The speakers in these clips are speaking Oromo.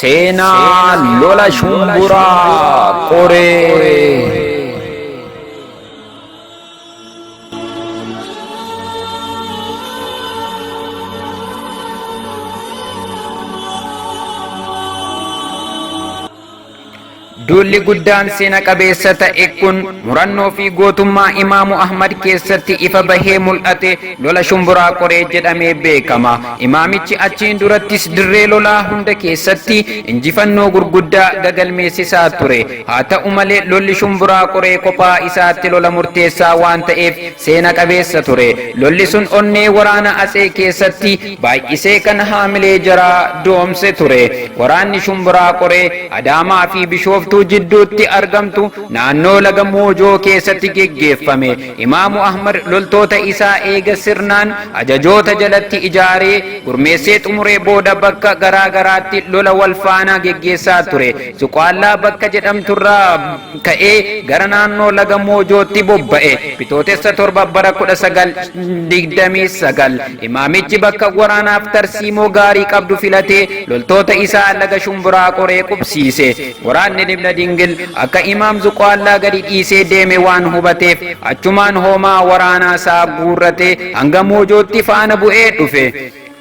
Seenaa lola shumburaa qoree. Dulli guddaan seena qabeessa ta'e kun murannoo fi gootummaa Imaamu Ahmad keessatti ifa bahee mul'ate lola shumburaa qoree jedhamee beekama. Imaamichi achiin durattis dirree lolaa hunda keessatti injifannoo gurguddaa gagalmeessisaa ture. Haa ta'u malee lolli shumburaa qoree kophaa isaatti lola murteessaa waan ta'eef seena qabeessa ture. Lolli sun onnee waraana Atsee keessatti baay'isee kan haamilee jaraa doomse ture. Waraanni shumburaa qoree Adaamaa fi Bishooftuu jidduutti argamtu naannoo laga Moojoo keessatti geggeeffame. Imaamu Ahmad loltoota isaa eega sirnaan ajajoota jalatti ijaaree gurmeessee xumuree booda bakka garaa garaatti lola wal faanaa geggeessaa ture. Zuqaallaa bakka jedhamturraa ka'ee gara naannoo laga Moojootti bobba'e. Bitootessa 7 bara 1929 imaamichi bakka waraanaaf tarsiimoo gaarii qabdu filatee loltoota isaa laga shumburaa qoree qubsiise. Waraanni Ibn Dingil akka Imaam Zuqaallaa gadi dhiisee deeme waan hubateef achumaan hoomaa waraanaa isaa guurratee hanga Moojootti faana bu'ee dhufe.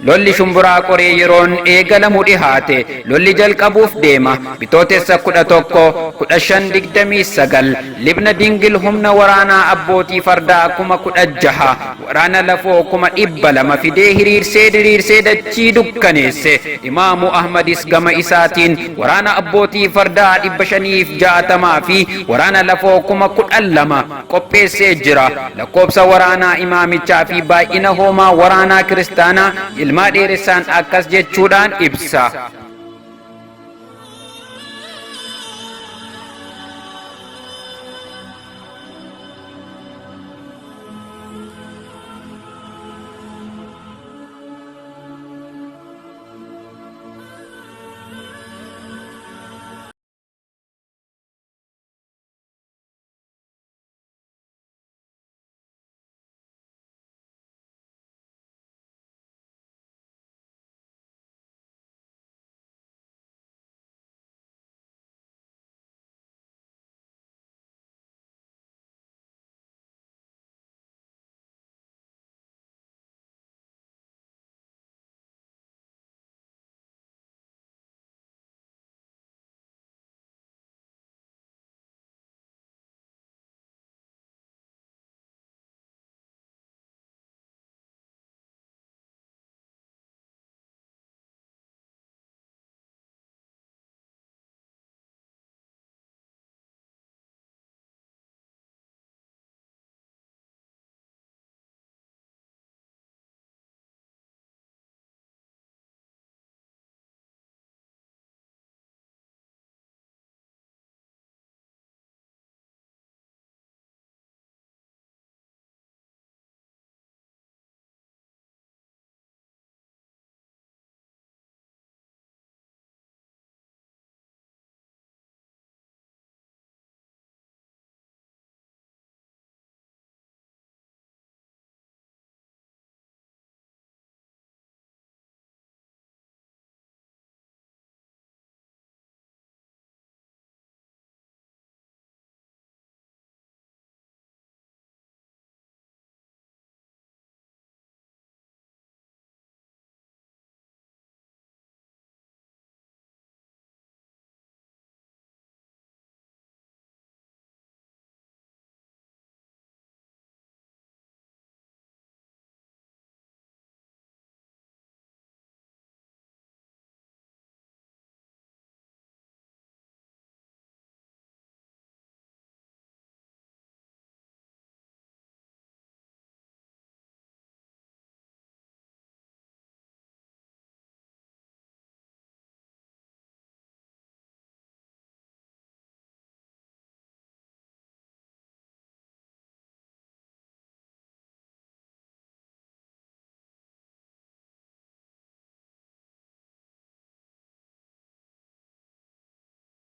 Lolli shumburaa qoree yeroon eegalamu dhihaate. Lolli jalqabuuf deema. Bitootessa 11 Libna Dingil humna waraanaa abbootii fardaa 16,000 waraana lafoo 200,000 fidee diriirsee dachii dukkaneesse. Imaamu Ahmadis gama isaatiin waraana abbootii fardaa 560 fi waraana lafoo 12,000 qopheessee jira. Lakkoobsa waraanaa imaamichaa fi baay'ina hoomaa waraanaa kiristaanaa ilmaa dheeressaan akkas jechuudhaan ibsa.